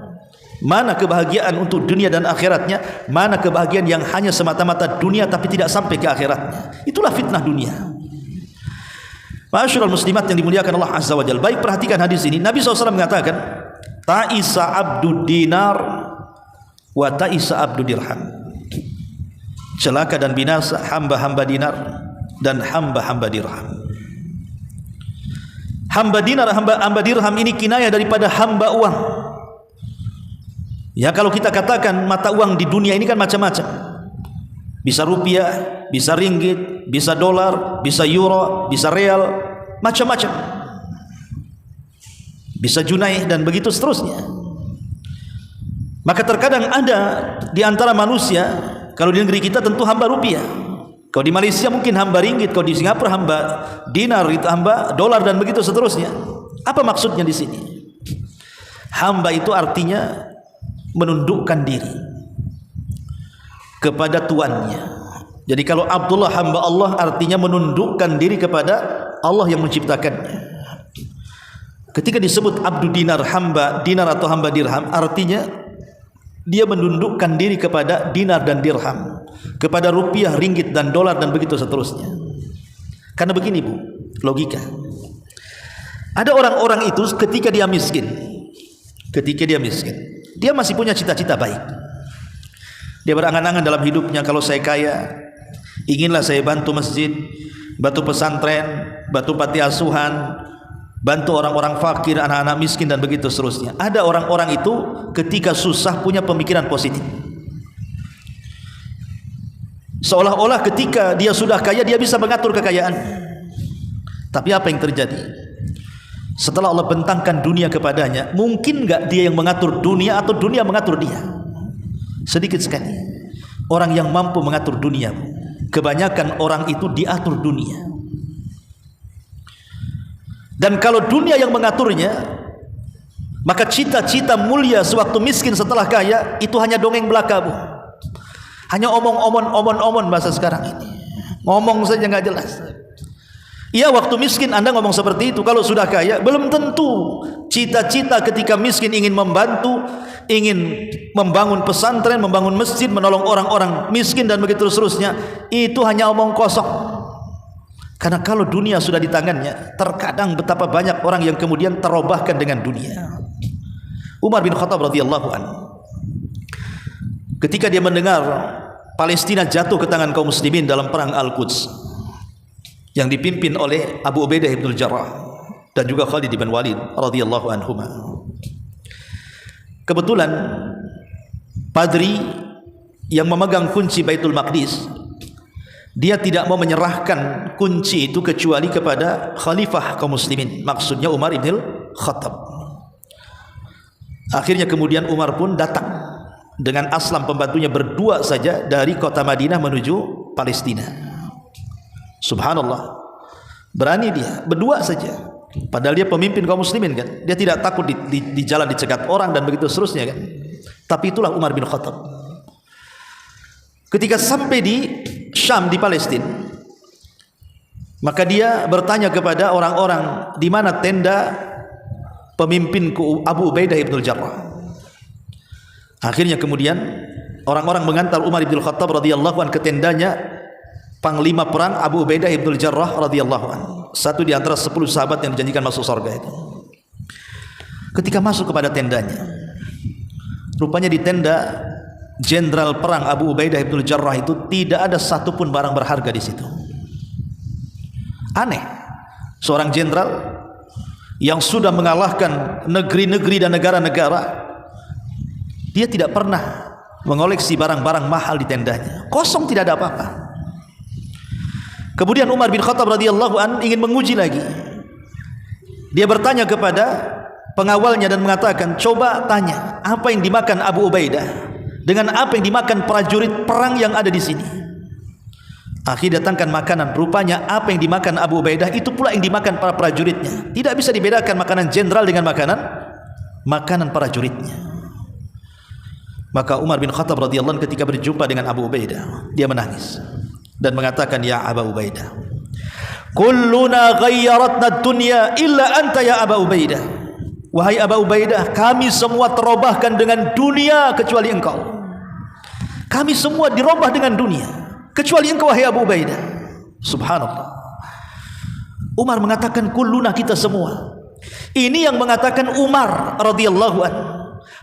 mana kebahagiaan untuk dunia dan akhiratnya, mana kebahagiaan yang hanya semata-mata dunia tapi tidak sampai ke akhiratnya. Itulah fitnah dunia. Ma'asyiral muslimat yang dimuliakan Allah Azza wa Jalla. Baik, perhatikan hadis ini. Nabi SAW mengatakan, ta'isa abdu dinar wa ta'isa abdu dirham. Celaka dan binasa hamba-hamba dinar dan hamba-hamba dirham. Hamba dinar, hamba dirham ini kinayah daripada hamba uang. Ya, kalau kita katakan mata uang di dunia ini kan macam-macam. Bisa rupiah, bisa ringgit, bisa dolar, bisa euro, bisa real, macam-macam. Bisa junai dan begitu seterusnya. Maka terkadang ada di antara manusia, kalau di negeri kita tentu hamba rupiah, kalau di Malaysia mungkin hamba ringgit, kalau di Singapura hamba dinar, itu hamba dolar dan begitu seterusnya. Apa maksudnya di sini? Hamba itu artinya menundukkan diri. kepada tuannya. Jadi kalau Abdullah hamba Allah artinya menundukkan diri kepada Allah yang menciptakannya. Ketika disebut abdu dinar, hamba dinar atau hamba dirham, artinya dia menundukkan diri kepada dinar dan dirham, kepada rupiah, ringgit dan dolar dan begitu seterusnya. Karena begini Bu, logika. Ada orang-orang itu ketika dia miskin, dia masih punya cita-cita baik. Dia berangan-angan dalam hidupnya, kalau saya kaya, inginlah saya bantu masjid, bantu pesantren, bantu panti asuhan, bantu orang-orang fakir, anak-anak miskin dan begitu seterusnya. Ada orang-orang itu ketika susah punya pemikiran positif, seolah-olah ketika dia sudah kaya dia bisa mengatur kekayaan. Tapi apa yang terjadi? Setelah Allah bentangkan dunia kepadanya, mungkin enggak dia yang mengatur dunia atau dunia mengatur dia? Sedikit sekali orang yang mampu mengatur dunia. Kebanyakan orang itu diatur dunia. Dan kalau dunia yang mengaturnya, maka cita-cita mulia sewaktu miskin setelah kaya itu hanya dongeng belaka Bu. Hanya omong bahasa sekarang ini. Ngomong saja nggak jelas. Iya, waktu miskin Anda ngomong seperti itu, kalau sudah kaya belum tentu. Cita-cita ketika miskin ingin membantu, ingin membangun pesantren, membangun masjid, menolong orang-orang miskin dan begitu seterusnya, itu hanya omong kosong. Karena kalau dunia sudah di tangannya, terkadang betapa banyak orang yang kemudian terobahkan dengan dunia. Umar bin Khattab radhiyallahu anhu, ketika dia mendengar Palestina jatuh ke tangan kaum muslimin dalam perang Al-Quds yang dipimpin oleh Abu Ubaidah ibn Jarrah dan juga Khalid bin Walid radhiyallahu anhuma, kebetulan padri yang memegang kunci Baitul Maqdis, dia tidak mau menyerahkan kunci itu kecuali kepada khalifah kaum muslimin, maksudnya Umar ibn Khattab. Akhirnya kemudian Umar pun datang dengan Aslam pembantunya, berdua saja dari kota Madinah menuju Palestina. Subhanallah, berani dia berdua saja, padahal dia pemimpin kaum muslimin kan. Dia tidak takut di jalan dicegat orang dan begitu seterusnya kan. Tapi itulah Umar bin Khattab. Ketika sampai di Syam, di Palestina, maka dia bertanya kepada orang-orang, di mana tenda pemimpinku Abu Ubaidah ibn Jarrah. Akhirnya kemudian orang-orang mengantar Umar bin Khattab radhiyallahu anhu ke tendanya panglima perang Abu Ubaidah ibn Jarrah radhiyallahu anhu, satu di antara 10 sahabat yang dijanjikan masuk surga itu. Ketika masuk kepada tendanya, rupanya di tenda jenderal perang Abu Ubaidah ibn Jarrah itu tidak ada satupun barang berharga di situ. Aneh, seorang jenderal yang sudah mengalahkan negeri-negeri dan negara-negara, dia tidak pernah mengoleksi barang-barang mahal di tendanya. Kosong, tidak ada apa-apa. Kemudian Umar bin Khattab radhiyallahu an ingin menguji lagi. Dia bertanya kepada pengawalnya dan mengatakan, coba tanya apa yang dimakan Abu Ubaidah dengan apa yang dimakan prajurit perang yang ada di sini. Akhirnya datangkan makanan, rupanya apa yang dimakan Abu Ubaidah itu pula yang dimakan para prajuritnya. Tidak bisa dibedakan makanan jenderal dengan makanan prajuritnya. Maka Umar bin Khattab radhiyallahu anhu ketika berjumpa dengan Abu Ubaidah, dia menangis dan mengatakan, ya Abu Ubaidah, kulluna ghayyaratna dunya illa anta ya Abu Ubaidah. Wahai Abu Ubaidah, kami semua terobahkan dengan dunia kecuali engkau. Kami semua dirobah dengan dunia kecuali engkau wahai Abu Ubaidah. Subhanallah. Umar mengatakan kulluna, kita semua. Ini yang mengatakan Umar radhiyallahu anhu,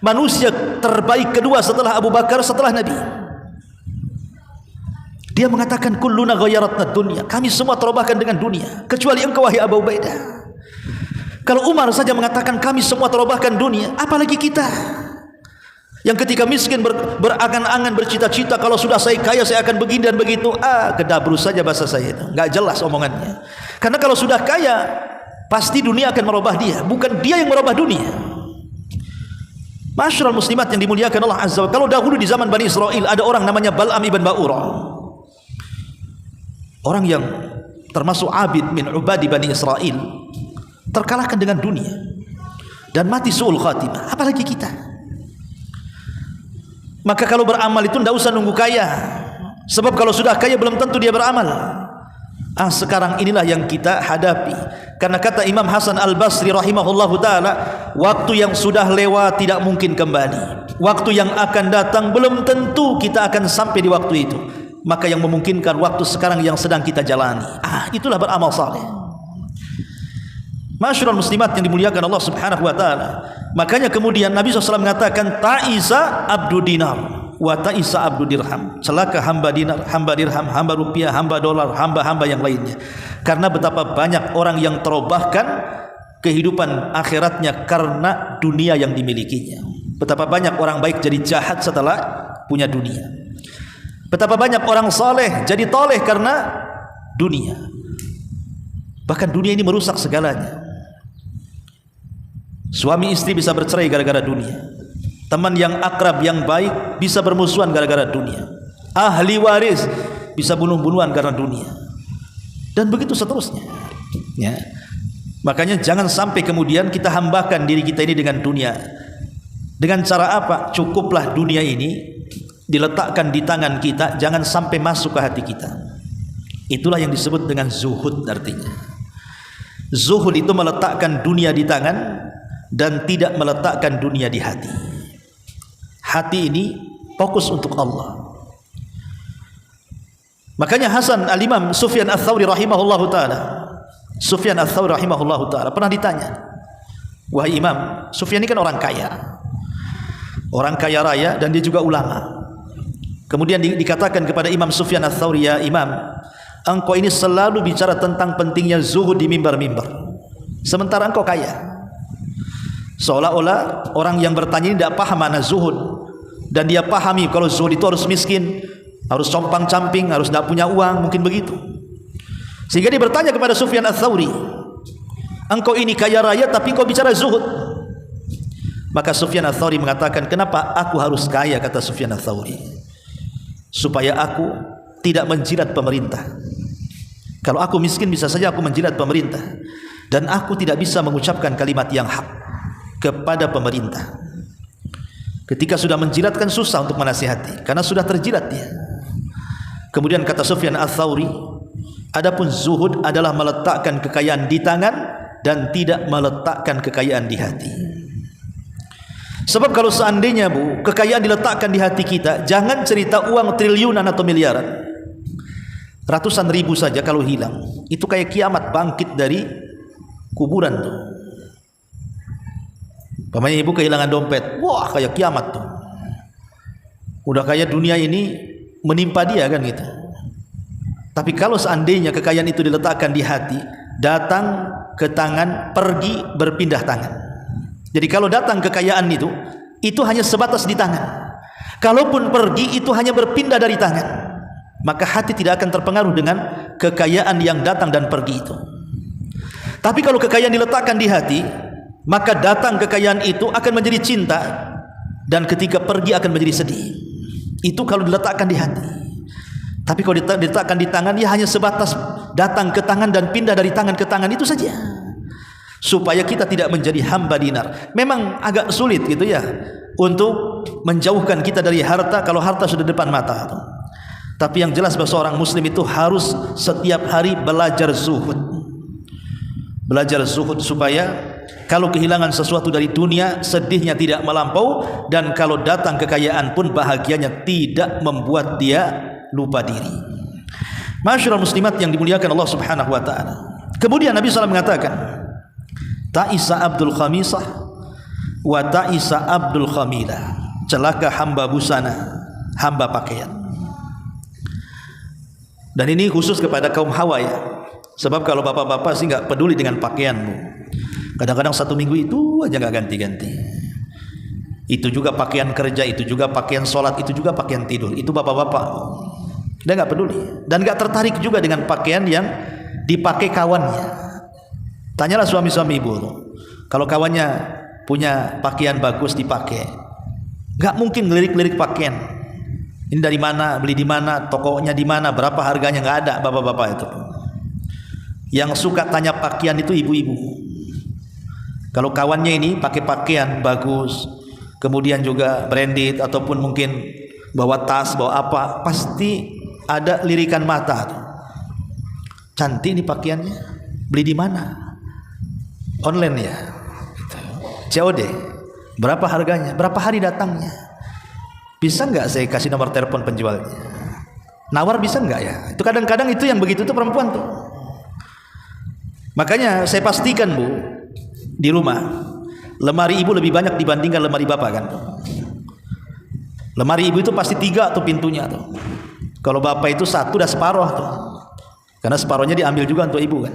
manusia terbaik kedua setelah Abu Bakar, setelah Nabi. Dia mengatakan kulluna ghayyaratna dunya, kami semua terobahkan dengan dunia kecuali engkau wahai Abu Ubaidah. Kalau Umar saja mengatakan kami semua terobahkan dunia, apalagi kita yang ketika miskin berangan-angan, bercita-cita, kalau sudah saya kaya saya akan begini dan begitu. Kedabrus saja bahasa saya itu, nggak jelas omongannya. Karena kalau sudah kaya pasti dunia akan merubah dia, bukan dia yang merubah dunia. Masyarul muslimat yang dimuliakan Allah Azza wa Jalla, kalau dahulu di zaman Bani Israel ada orang namanya Bal'am ibn Ba'urah, orang yang termasuk abid min ubadi Bani Israel, terkalahkan dengan dunia dan mati su'ul khatimah. Apalagi kita. Maka kalau beramal itu tidak usah nunggu kaya, sebab kalau sudah kaya belum tentu dia beramal. Sekarang inilah yang kita hadapi. Karena kata Imam Hasan Al-Basri rahimahullahu ta'ala, waktu yang sudah lewat tidak mungkin kembali. Waktu yang akan datang belum tentu kita akan sampai di waktu itu. Maka yang memungkinkan waktu sekarang yang sedang kita jalani. Itulah beramal saleh. Masyarul muslimat yang dimuliakan Allah subhanahu wa ta'ala. Makanya kemudian Nabi SAW mengatakan, ta'isa abdu dinar wa ta'isa abdu dirham. Celaka hamba dinar, hamba dirham, hamba rupiah, hamba dolar, hamba-hamba yang lainnya. Karena betapa banyak orang yang terobahkan kehidupan akhiratnya karena dunia yang dimilikinya. Betapa banyak orang baik jadi jahat setelah punya dunia. Betapa banyak orang saleh jadi toleh karena dunia. Bahkan dunia ini merusak segalanya. Suami istri bisa bercerai gara-gara dunia. Teman yang akrab yang baik bisa bermusuhan gara-gara dunia. Ahli waris bisa bunuh-bunuhan karena dunia. Dan begitu seterusnya. Ya. Makanya jangan sampai kemudian kita hambakan diri kita ini dengan dunia. Dengan cara apa? Cukuplah dunia ini diletakkan di tangan kita, jangan sampai masuk ke hati kita. Itulah yang disebut dengan zuhud artinya. Zuhud itu meletakkan dunia di tangan dan tidak meletakkan dunia di hati. Hati ini fokus untuk Allah. Makanya Hasan al-Imam Sufyan al-Thawri rahimahullahu ta'ala, Sufyan al-Thawri rahimahullahu ta'ala pernah ditanya, wahai Imam, Sufyan ini kan orang kaya raya dan dia juga ulama. Kemudian dikatakan kepada Imam Sufyan al-Thawri, ya Imam, engkau ini selalu bicara tentang pentingnya zuhud di mimbar-mimbar, sementara engkau kaya. Seolah-olah orang yang bertanya ini tidak paham makna zuhud, dan dia pahami kalau zuhud itu harus miskin, harus compang-camping, harus tidak punya uang, mungkin begitu. Sehingga dia bertanya kepada Sufyan al-Thawri, engkau ini kaya raya tapi kau bicara zuhud. Maka Sufyan al-Thawri mengatakan, kenapa aku harus kaya? Kata Sufyan al-Thawri, supaya aku tidak menjilat pemerintah. Kalau aku miskin bisa saja aku menjilat pemerintah, dan aku tidak bisa mengucapkan kalimat yang hak kepada pemerintah. Ketika sudah menjilat kan susah untuk menasihati, karena sudah terjilat dia. Kemudian kata Sufyan al-Thawri, adapun zuhud adalah meletakkan kekayaan di tangan dan tidak meletakkan kekayaan di hati. Sebab kalau seandainya kekayaan diletakkan di hati kita, jangan cerita uang triliunan atau miliaran, ratusan ribu saja kalau hilang, itu kayak kiamat bangkit dari kuburan tuh. Pamannya ibu kehilangan dompet, wah kayak kiamat tuh. Udah kayak dunia ini menimpa dia kan gitu. Tapi kalau seandainya kekayaan itu diletakkan di hati, datang ke tangan, pergi berpindah tangan. Jadi kalau datang kekayaan itu hanya sebatas di tangan. Kalaupun pergi itu hanya berpindah dari tangan. Maka hati tidak akan terpengaruh dengan kekayaan yang datang dan pergi itu. Tapi kalau kekayaan diletakkan di hati, maka datang kekayaan itu akan menjadi cinta, dan ketika pergi akan menjadi sedih. Itu kalau diletakkan di hati. Tapi kalau diletakkan di tangan, ya hanya sebatas datang ke tangan dan pindah dari tangan ke tangan, itu saja. Supaya kita tidak menjadi hamba dinar. Memang agak sulit gitu ya untuk menjauhkan kita dari harta kalau harta sudah depan mata. Tapi yang jelas bahwa seorang muslim itu harus setiap hari belajar zuhud. Belajar zuhud supaya kalau kehilangan sesuatu dari dunia, sedihnya tidak melampau, dan kalau datang kekayaan pun bahagianya tidak membuat dia lupa diri. Masyarul muslimat yang dimuliakan Allah subhanahu wa ta'ala. Kemudian Nabi SAW mengatakan, ta'isa abdul khamisah wa ta'isa abdul khamilah. Celaka hamba busana, hamba pakaian. Dan ini khusus kepada kaum hawa ya. Sebab kalau bapak-bapak sih nggak peduli dengan pakaianmu. Kadang-kadang satu minggu itu aja nggak ganti-ganti. Itu juga pakaian kerja, itu juga pakaian sholat, itu juga pakaian tidur. Itu bapak-bapak. Dia nggak peduli dan nggak tertarik juga dengan pakaian yang dipakai kawannya. Tanyalah suami-suami ibu, kalau kawannya punya pakaian bagus dipakai, nggak mungkin ngelirik-lirik pakaian. Ini dari mana, beli di mana, tokonya di mana, berapa harganya, nggak ada bapak-bapak itu. Yang suka tanya pakaian itu ibu-ibu. Kalau kawannya ini pakai pakaian bagus, kemudian juga branded ataupun mungkin bawa tas, bawa apa, pasti ada lirikan mata tuh. Cantik nih pakaiannya, beli di mana? Online ya, COD. Berapa harganya? Berapa hari datangnya? Bisa nggak saya kasih nomor telepon penjualnya? Nawar bisa nggak ya? Itu kadang-kadang itu yang begitu tuh perempuan tuh. Makanya saya pastikan Bu, di rumah lemari ibu lebih banyak dibandingkan lemari bapak kan. Lemari ibu itu pasti 3 tuh pintunya tuh. Kalau bapak itu 1 udah separuh tuh. Karena separuhnya diambil juga untuk ibu kan.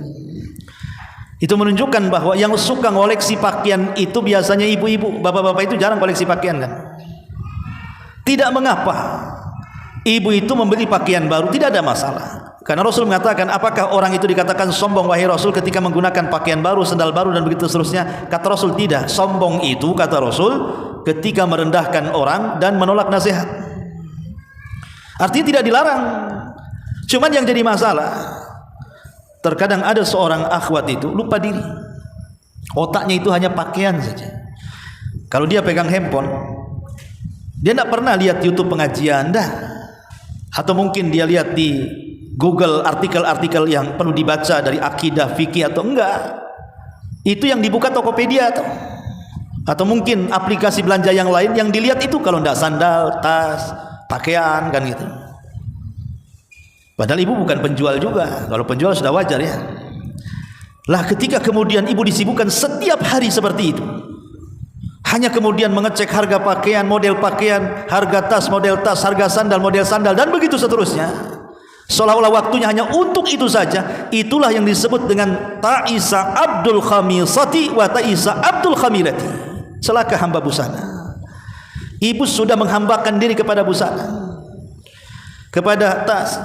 Itu menunjukkan bahwa yang suka ngoleksi pakaian itu biasanya ibu-ibu. Bapak-bapak itu jarang koleksi pakaian kan. Tidak mengapa ibu itu membeli pakaian baru, tidak ada masalah. Karena Rasul mengatakan, apakah orang itu dikatakan sombong wahai Rasul ketika menggunakan pakaian baru, sendal baru dan begitu seterusnya? Kata Rasul tidak. Sombong itu kata Rasul ketika merendahkan orang dan menolak nasihat. Artinya tidak dilarang. Cuman yang jadi masalah, terkadang ada seorang akhwat itu lupa diri. Otaknya itu hanya pakaian saja. Kalau dia pegang handphone, dia tidak pernah lihat YouTube pengajian dah. Atau mungkin dia lihat di Google artikel-artikel yang perlu dibaca dari akidah, fikih atau enggak. Itu yang dibuka Tokopedia atau mungkin aplikasi belanja yang lain yang dilihat itu kalau enggak sandal, tas, pakaian kan gitu. Padahal ibu bukan penjual juga. Kalau penjual sudah wajar ya. Lah ketika kemudian ibu disibukkan setiap hari seperti itu, hanya kemudian mengecek harga pakaian, model pakaian, harga tas, model tas, harga sandal, model sandal, dan begitu seterusnya. Seolah-olah waktunya hanya untuk itu saja. Itulah yang disebut dengan ta'isa abdul khamisati wa ta'isa abdul khamilati. Celaka hamba busana. Ibu sudah menghambakan diri kepada busana, kepada tas.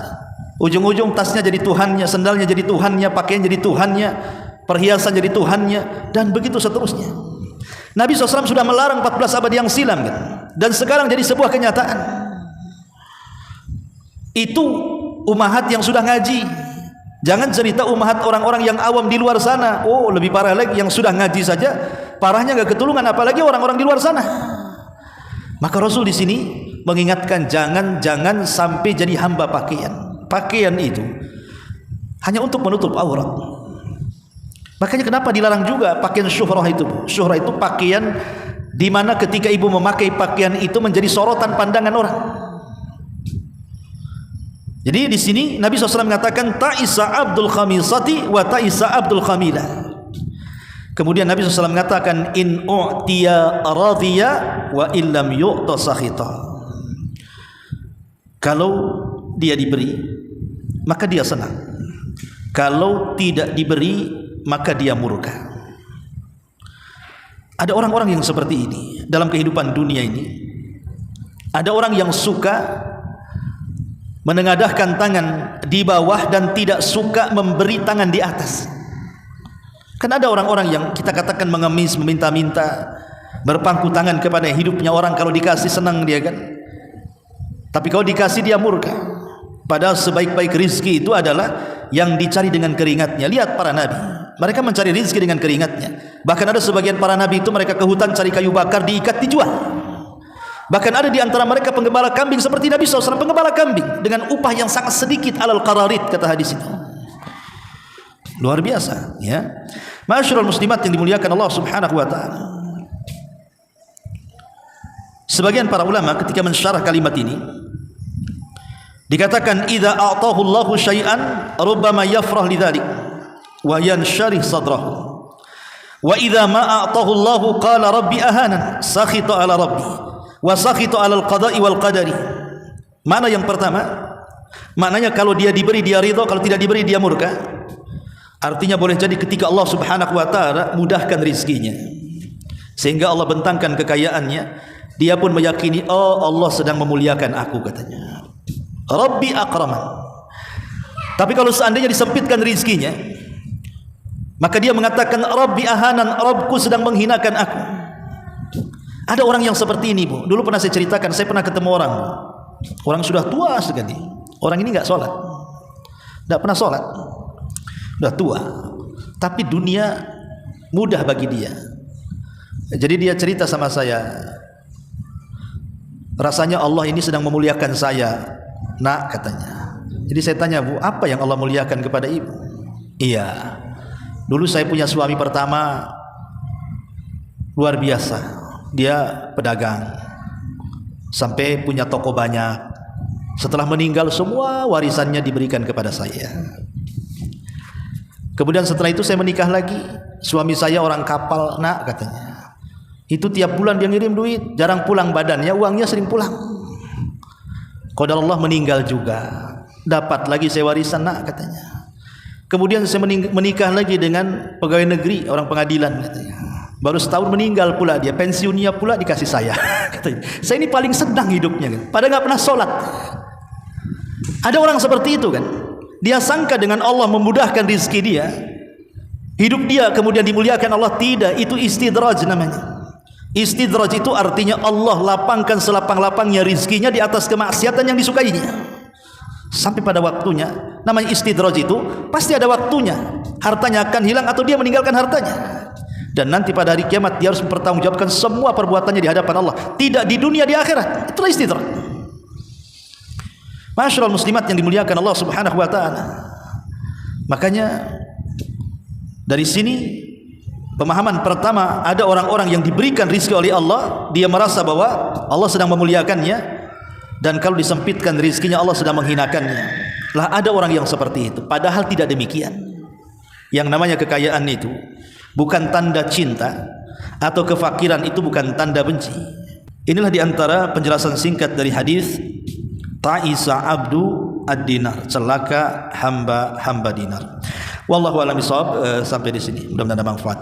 Ujung-ujung tasnya jadi tuhannya, sandalnya jadi tuhannya, pakaian jadi tuhannya, perhiasan jadi tuhannya, dan begitu seterusnya. Nabi SAW sudah melarang 14 abad yang silam kan? Dan sekarang jadi sebuah kenyataan. Itu umahat yang sudah ngaji. Jangan cerita umahat orang-orang yang awam di luar sana. Oh, lebih parah lagi, yang sudah ngaji saja parahnya gak ketulungan, apalagi orang-orang di luar sana. Maka Rasul di sini mengingatkan jangan sampai jadi hamba pakaian. Pakaian itu hanya untuk menutup aurat. Makanya kenapa dilarang juga pakaian syuhrah itu? Syuhrah itu pakaian di mana ketika ibu memakai pakaian itu menjadi sorotan pandangan orang. Jadi di sini Nabi SAW mengatakan ta'isa abdul khamisati wa ta'isa abdul khamilah. Kemudian Nabi SAW mengatakan in u'tiya radhiya wa illam yu'ta sakhita. Kalau dia diberi maka dia senang. Kalau tidak diberi maka dia murka. Ada orang-orang yang seperti ini dalam kehidupan dunia ini. Ada orang yang suka menengadahkan tangan di bawah dan tidak suka memberi tangan di atas. Kan ada orang-orang yang kita katakan mengemis, meminta-minta, berpangku tangan kepada hidupnya orang. Kalau dikasih senang dia kan, tapi kalau dikasih dia murka. Padahal sebaik-baik rizki itu adalah yang dicari dengan keringatnya. Lihat para nabi, mereka mencari rizki dengan keringatnya. Bahkan ada sebagian para nabi itu mereka ke hutan cari kayu bakar, diikat, dijual. Bahkan ada di antara mereka penggembala kambing seperti Nabi SAW, penggembala kambing dengan upah yang sangat sedikit, alal qararit kata hadis itu. Luar biasa ya. Ma'asyiral muslimat yang dimuliakan Allah Subhanahu wa taala. Sebagian para ulama ketika mensyarah kalimat ini dikatakan idza a'tahu Allahu syai'an rubbama yafrah lidzalik wa yansyarih sadrahu. Wa idza ma a'tahu Allahu qala rabbi ahanan sakhita ala rabbi wa sakhitu alal qada'i wal qadari. Mana yang pertama? Maknanya kalau dia diberi dia ridha, kalau tidak diberi dia murka. Artinya boleh jadi ketika Allah Subhanahu wa taala mudahkan rizkinya sehingga Allah bentangkan kekayaannya, dia pun meyakini oh Allah sedang memuliakan aku katanya. Rabbi akraman. Tapi kalau seandainya disempitkan rizkinya, maka dia mengatakan Rabbi ahanan, Rabbku sedang menghinakan aku. Ada orang yang seperti ini Bu. Dulu pernah saya ceritakan, saya pernah ketemu orang. Orang sudah tua sekali. Orang ini enggak sholat, enggak pernah sholat, sudah tua. Tapi dunia mudah bagi dia. Jadi dia cerita sama saya, rasanya Allah ini sedang memuliakan saya, nak, katanya. Jadi saya tanya, Bu, apa yang Allah muliakan kepada ibu? Iya, dulu saya punya suami pertama luar biasa, dia pedagang sampai punya toko banyak. Setelah meninggal semua warisannya diberikan kepada saya. Kemudian setelah itu saya menikah lagi, suami saya orang kapal, nak, katanya. Itu tiap bulan dia ngirim duit, jarang pulang badannya, uangnya sering pulang. Qadarullah meninggal juga, dapat lagi saya warisan, nak, katanya. Kemudian saya menikah lagi dengan pegawai negeri, orang pengadilan, katanya. Baru setahun meninggal pula dia, pensiunnya pula dikasih saya. Katanya, saya ini paling senang hidupnya, padahal nggak pernah sholat. Ada orang seperti itu kan, dia sangka dengan Allah memudahkan rizki dia, hidup dia kemudian dimuliakan Allah. Tidak, itu istidraj namanya. Istidraj itu artinya Allah lapangkan selapang-lapangnya rizkinya di atas kemaksiatan yang disukainya. Sampai pada waktunya, namanya istidraj itu pasti ada waktunya, hartanya akan hilang atau dia meninggalkan hartanya. Dan nanti pada hari kiamat dia harus mempertanggungjawabkan semua perbuatannya di hadapan Allah, tidak di dunia, di akhirat. Itulah istidraj. Masyaallah muslimat yang dimuliakan Allah Subhanahu wa taala. Makanya dari sini pemahaman pertama, ada orang-orang yang diberikan rizki oleh Allah, dia merasa bahwa Allah sedang memuliakannya, dan kalau disempitkan rizkinya Allah sedang menghinakannya. Lah ada orang yang seperti itu, padahal tidak demikian. Yang namanya kekayaan itu bukan tanda cinta, atau kefakiran itu bukan tanda benci. Inilah diantara penjelasan singkat dari hadis Ta'isa abdu ad-dinar, celaka hamba dinar. Wallahu a'lam bishawab. Sampai di sini, mudah-mudahan ada manfaat.